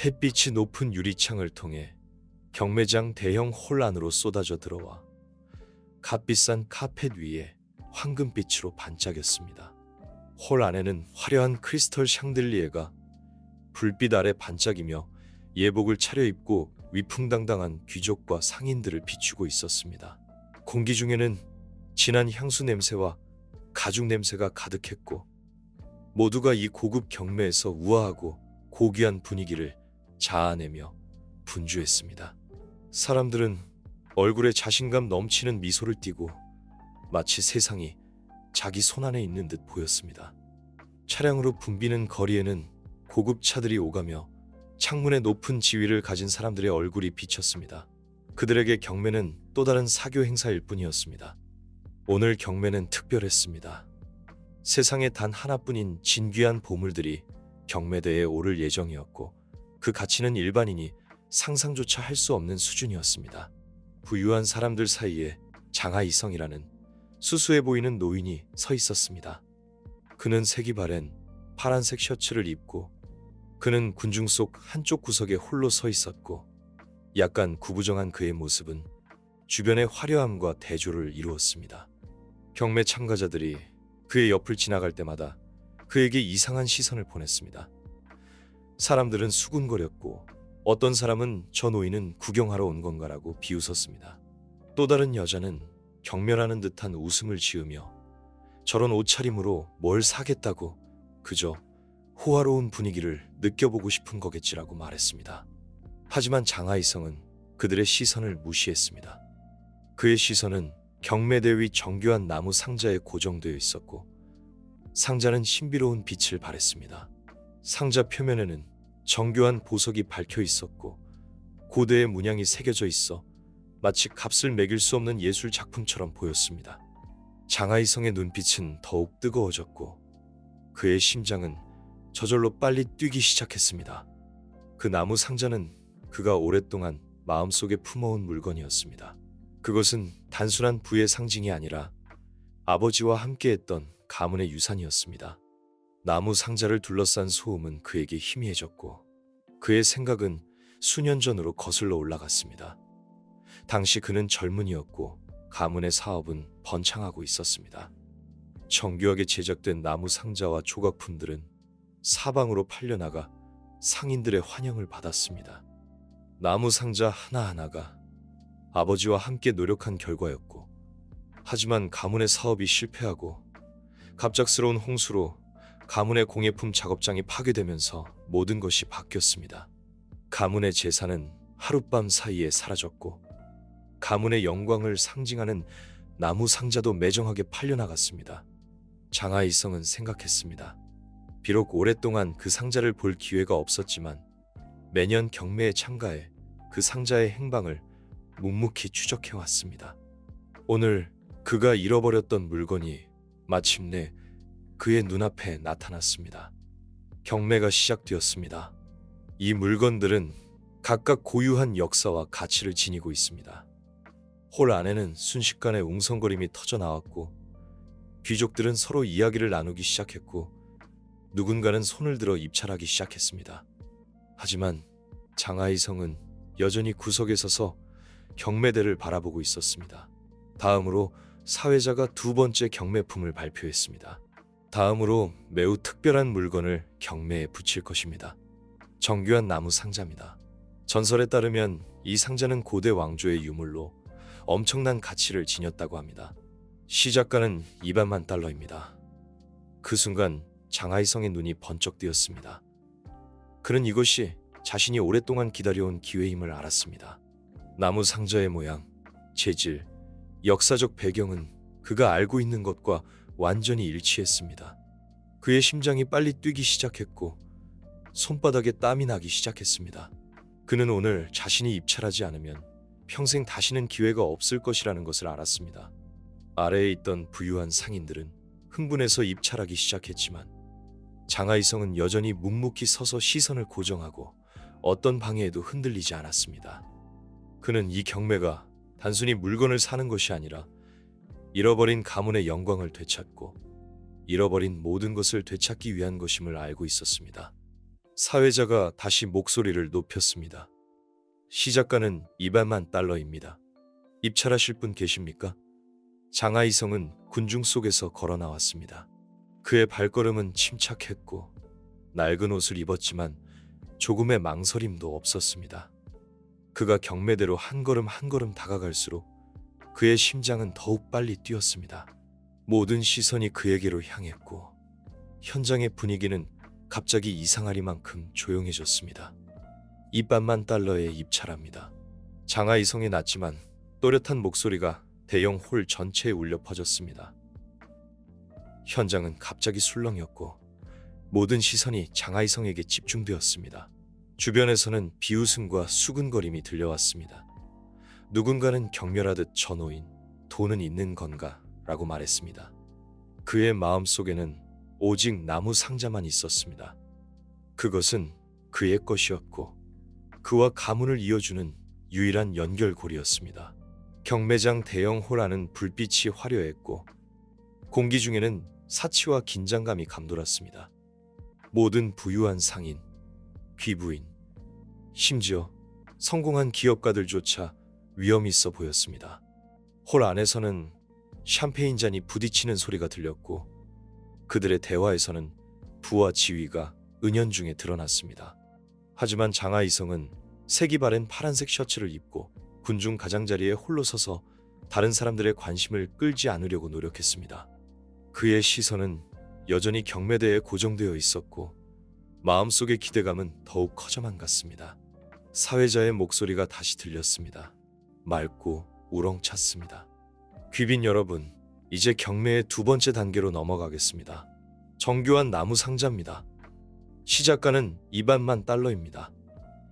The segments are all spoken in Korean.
햇빛이 높은 유리창을 통해 경매장 대형 홀 안으로 쏟아져 들어와 값비싼 카펫 위에 황금빛으로 반짝였습니다. 홀 안에는 화려한 크리스털 샹들리에가 불빛 아래 반짝이며 예복을 차려입고 위풍당당한 귀족과 상인들을 비추고 있었습니다. 공기 중에는 진한 향수 냄새와 가죽 냄새가 가득했고 모두가 이 고급 경매에서 우아하고 고귀한 분위기를 자아내며 분주했습니다. 사람들은 얼굴에 자신감 넘치는 미소를 띠고 마치 세상이 자기 손안에 있는 듯 보였습니다. 차량으로 붐비는 거리에는 고급 차들이 오가며 창문에 높은 지위를 가진 사람들의 얼굴이 비쳤습니다. 그들에게 경매는 또 다른 사교 행사일 뿐이었습니다. 오늘 경매는 특별했습니다. 세상에 단 하나뿐인 진귀한 보물들이 경매대에 오를 예정이었고 그 가치는 일반인이 상상조차 할 수 없는 수준이었습니다. 부유한 사람들 사이에 장하이성이라는 수수해 보이는 노인이 서 있었습니다. 그는 색이 바랜 파란색 셔츠를 입고 그는 군중 속 한쪽 구석에 홀로 서 있었고 약간 구부정한 그의 모습은 주변의 화려함과 대조를 이루었습니다. 경매 참가자들이 그의 옆을 지나갈 때마다 그에게 이상한 시선을 보냈습니다. 사람들은 수군거렸고 어떤 사람은 저 노인은 구경하러 온 건가라고 비웃었습니다. 또 다른 여자는 경멸하는 듯한 웃음을 지으며 저런 옷차림으로 뭘 사겠다고 그저 호화로운 분위기를 느껴보고 싶은 거겠지라고 말했습니다. 하지만 장하이성은 그들의 시선을 무시했습니다. 그의 시선은 경매대 위 정교한 나무 상자에 고정되어 있었고 상자는 신비로운 빛을 발했습니다. 상자 표면에는 정교한 보석이 밝혀 있었고 고대의 문양이 새겨져 있어 마치 값을 매길 수 없는 예술 작품처럼 보였습니다. 장하이성의 눈빛은 더욱 뜨거워졌고 그의 심장은 저절로 빨리 뛰기 시작했습니다. 그 나무 상자는 그가 오랫동안 마음속에 품어온 물건이었습니다. 그것은 단순한 부의 상징이 아니라 아버지와 함께했던 가문의 유산이었습니다. 나무 상자를 둘러싼 소음은 그에게 희미해졌고 그의 생각은 수년 전으로 거슬러 올라갔습니다. 당시 그는 젊은이였고 가문의 사업은 번창하고 있었습니다. 정교하게 제작된 나무 상자와 조각품들은 사방으로 팔려나가 상인들의 환영을 받았습니다. 나무 상자 하나하나가 아버지와 함께 노력한 결과였고 하지만 가문의 사업이 실패하고 갑작스러운 홍수로 가문의 공예품 작업장이 파괴되면서 모든 것이 바뀌었습니다. 가문의 재산은 하룻밤 사이에 사라졌고 가문의 영광을 상징하는 나무 상자도 매정하게 팔려나갔습니다. 장하이성은 생각했습니다. 비록 오랫동안 그 상자를 볼 기회가 없었지만 매년 경매에 참가해 그 상자의 행방을 묵묵히 추적해왔습니다. 오늘 그가 잃어버렸던 물건이 마침내 그의 눈앞에 나타났습니다. 경매가 시작되었습니다. 이 물건들은 각각 고유한 역사와 가치를 지니고 있습니다. 홀 안에는 순식간에 웅성거림이 터져나왔고 귀족들은 서로 이야기를 나누기 시작했고 누군가는 손을 들어 입찰하기 시작했습니다. 하지만 장하이성은 여전히 구석에 서서 경매대를 바라보고 있었습니다. 다음으로 사회자가 두 번째 경매품을 발표했습니다. 다음으로 매우 특별한 물건을 경매에 붙일 것입니다. 정교한 나무 상자입니다. 전설에 따르면 이 상자는 고대 왕조의 유물로 엄청난 가치를 지녔다고 합니다. 시작가는 200만 달러입니다. 그 순간 장하이성의 눈이 번쩍 뜨였습니다. 그는 이것이 자신이 오랫동안 기다려온 기회임을 알았습니다. 나무 상자의 모양, 재질, 역사적 배경은 그가 알고 있는 것과 완전히 일치했습니다. 그의 심장이 빨리 뛰기 시작했고 손바닥에 땀이 나기 시작했습니다. 그는 오늘 자신이 입찰하지 않으면 평생 다시는 기회가 없을 것이라는 것을 알았습니다. 아래에 있던 부유한 상인들은 흥분해서 입찰하기 시작했지만 장하이성은 여전히 묵묵히 서서 시선을 고정하고 어떤 방해에도 흔들리지 않았습니다. 그는 이 경매가 단순히 물건을 사는 것이 아니라 잃어버린 가문의 영광을 되찾고 잃어버린 모든 것을 되찾기 위한 것임을 알고 있었습니다. 사회자가 다시 목소리를 높였습니다. 시작가는 200만 달러입니다. 입찰하실 분 계십니까? 장하이성은 군중 속에서 걸어 나왔습니다. 그의 발걸음은 침착했고 낡은 옷을 입었지만 조금의 망설임도 없었습니다. 그가 경매대로 한 걸음 한 걸음 다가갈수록 그의 심장은 더욱 빨리 뛰었습니다. 모든 시선이 그에게로 향했고 현장의 분위기는 갑자기 이상하리만큼 조용해졌습니다. 200만 달러에 입찰합니다. 장하이성이 낮지만 또렷한 목소리가 대형 홀 전체에 울려 퍼졌습니다. 현장은 갑자기 술렁였고 모든 시선이 장하이성에게 집중되었습니다. 주변에서는 비웃음과 수근거림이 들려왔습니다. 누군가는 경멸하듯 저 노인, 돈은 있는 건가? 라고 말했습니다. 그의 마음속에는 오직 나무 상자만 있었습니다. 그것은 그의 것이었고 그와 가문을 이어주는 유일한 연결고리였습니다. 경매장 대형 홀 안은 불빛이 화려했고 공기 중에는 사치와 긴장감이 감돌았습니다. 모든 부유한 상인, 귀부인, 심지어 성공한 기업가들조차 위험 있어 보였습니다. 홀 안에서는 샴페인 잔이 부딪히는 소리가 들렸고 그들의 대화에서는 부와 지위가 은연중에 드러났습니다. 하지만 장하이성은 색이 바랜 파란색 셔츠를 입고 군중 가장자리에 홀로 서서 다른 사람들의 관심을 끌지 않으려고 노력했습니다. 그의 시선은 여전히 경매대에 고정되어 있었고 마음속의 기대감은 더욱 커져만 갔습니다. 사회자의 목소리가 다시 들렸습니다. 맑고 우렁찼습니다. 귀빈 여러분, 이제 경매의 두 번째 단계로 넘어가겠습니다. 정교한 나무 상자입니다. 시작가는 200만 달러입니다.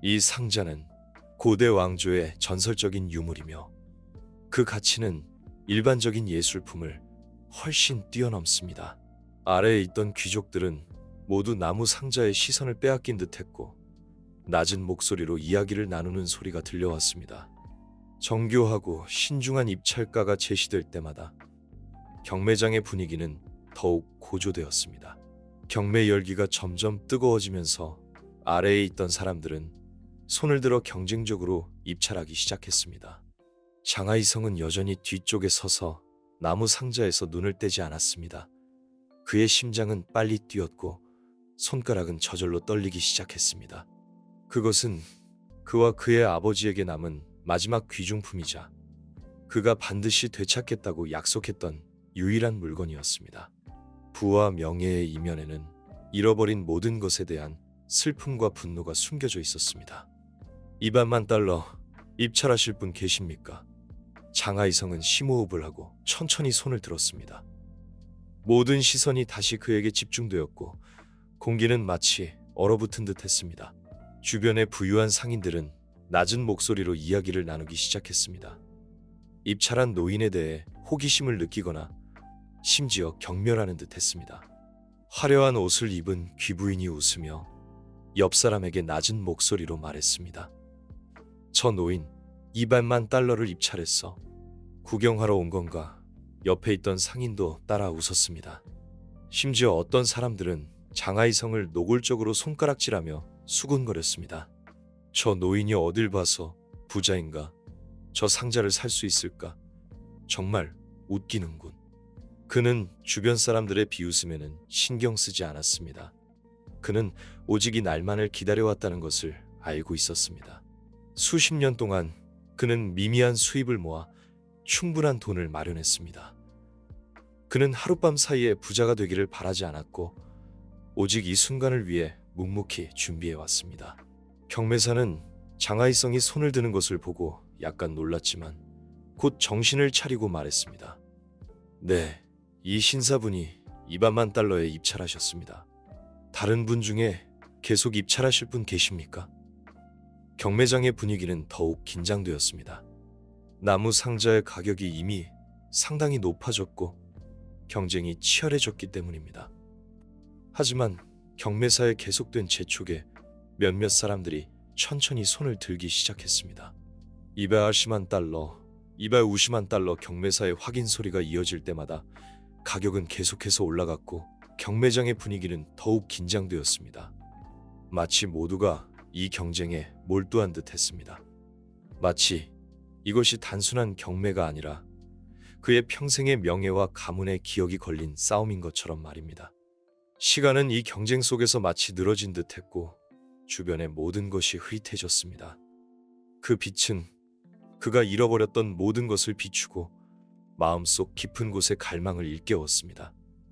이 상자는 고대 왕조의 전설적인 유물이며 그 가치는 일반적인 예술품을 훨씬 뛰어넘습니다. 아래에 있던 귀족들은 모두 나무 상자의 시선을 빼앗긴 듯했고 낮은 목소리로 이야기를 나누는 소리가 들려왔습니다. 정교하고 신중한 입찰가가 제시될 때마다 경매장의 분위기는 더욱 고조되었습니다. 경매 열기가 점점 뜨거워지면서 아래에 있던 사람들은 손을 들어 경쟁적으로 입찰하기 시작했습니다. 장하이성은 여전히 뒤쪽에 서서 나무 상자에서 눈을 떼지 않았습니다. 그의 심장은 빨리 뛰었고 손가락은 저절로 떨리기 시작했습니다. 그것은 그와 그의 아버지에게 남은 마지막 귀중품이자 그가 반드시 되찾겠다고 약속했던 유일한 물건이었습니다. 부와 명예의 이면에는 잃어버린 모든 것에 대한 슬픔과 분노가 숨겨져 있었습니다. 200만 달러 입찰하실 분 계십니까? 장하이성은 심호흡을 하고 천천히 손을 들었습니다. 모든 시선이 다시 그에게 집중되었고 공기는 마치 얼어붙은 듯 했습니다. 주변의 부유한 상인들은 낮은 목소리로 이야기를 나누기 시작했습니다. 입찰한 노인에 대해 호기심을 느끼거나 심지어 경멸하는 듯 했습니다. 화려한 옷을 입은 귀부인이 웃으며 옆 사람에게 낮은 목소리로 말했습니다. 저 노인 200만 달러를 입찰했어. 구경하러 온 건가? 옆에 있던 상인도 따라 웃었습니다. 심지어 어떤 사람들은 장하이성을 노골적으로 손가락질하며 수군거렸습니다. 저 노인이 어딜 봐서 부자인가? 저 상자를 살 수 있을까? 정말 웃기는군. 그는 주변 사람들의 비웃음에는 신경 쓰지 않았습니다. 그는 오직 이 날만을 기다려왔다는 것을 알고 있었습니다. 수십 년 동안 그는 미미한 수입을 모아 충분한 돈을 마련했습니다. 그는 하룻밤 사이에 부자가 되기를 바라지 않았고 오직 이 순간을 위해 묵묵히 준비해왔습니다. 경매사는 장하이성이 손을 드는 것을 보고 약간 놀랐지만 곧 정신을 차리고 말했습니다. 네, 이 신사분이 200만 달러에 입찰하셨습니다. 다른 분 중에 계속 입찰하실 분 계십니까? 경매장의 분위기는 더욱 긴장되었습니다. 나무 상자의 가격이 이미 상당히 높아졌고 경쟁이 치열해졌기 때문입니다. 하지만 경매사의 계속된 재촉에 몇몇 사람들이 천천히 손을 들기 시작했습니다. 280만 달러, 250만 달러 경매사의 확인 소리가 이어질 때마다 가격은 계속해서 올라갔고 경매장의 분위기는 더욱 긴장되었습니다. 마치 모두가 이 경쟁에 몰두한 듯 했습니다. 마치 이것이 단순한 경매가 아니라 그의 평생의 명예와 가문의 기억이 걸린 싸움인 것처럼 말입니다. 시간은 이 경쟁 속에서 마치 늘어진 듯 했고 주변의 모든 것이 흐릿해졌습니다. 그 빛은 그가 잃어버렸던 모든 것을 비추고 마음속 깊은 곳의 갈망을 일깨웠습니다.